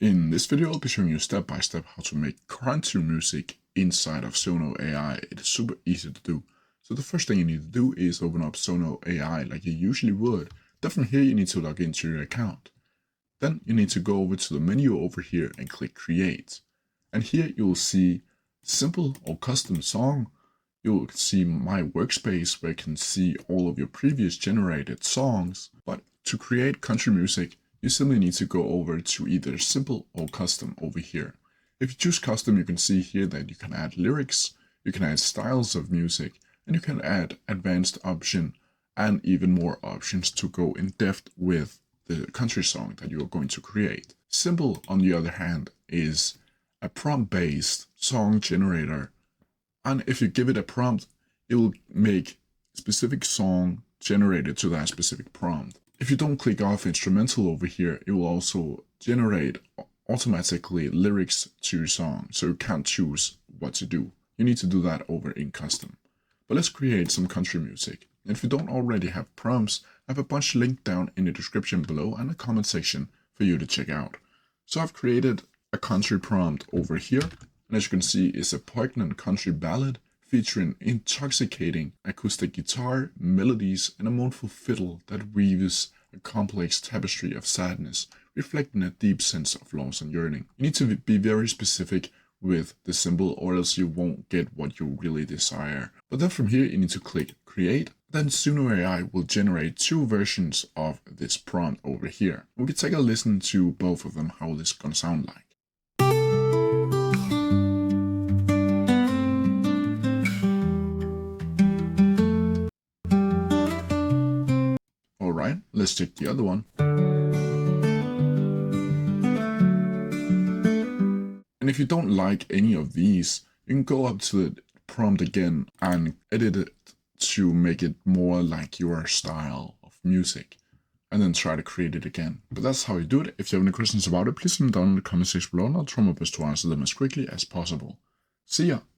In this video, I'll be showing you step by step how to make country music inside of Suno AI. It is super easy to do. So the first thing you need to do is open up Suno AI like you usually would. Then from here, you need to log into your account. Then you need to go over to the menu over here and click Create. And here you'll see Simple or Custom Song. You'll see My Workspace where you can see all of your previous generated songs. But to create country music, you simply need to go over to either Simple or Custom over here. If you choose Custom, you can see here that you can add lyrics, you can add styles of music, and you can add advanced option and even more options to go in depth with the country song that you are going to create. Simple, on the other hand, is a prompt-based song generator. And if you give it a prompt, it will make specific song generated to that specific prompt. If you don't click off instrumental over here, it will also generate automatically lyrics to your song, so you can't choose what to do. You need to do that over in custom. But let's create some country music. And if you don't already have prompts, I have a bunch linked down in the description below and the comment section for you to check out. So I've created a country prompt over here, and as you can see, it's a poignant country ballad featuring intoxicating acoustic guitar, melodies, and a mournful fiddle that weaves a complex tapestry of sadness, reflecting a deep sense of loss and yearning. You need to be very specific with the symbol or else you won't get what you really desire. But then from here, you need to click Create. Then Suno AI will generate two versions of this prompt over here. We can take a listen to both of them, how this is gonna sound like. Alright, let's check the other one. And if you don't like any of these, you can go up to the prompt again and edit it to make it more like your style of music, and then try to create it again. But that's how you do it. If you have any questions about it, please leave them down in the comment section below and I'll try my best to answer them as quickly as possible. See ya!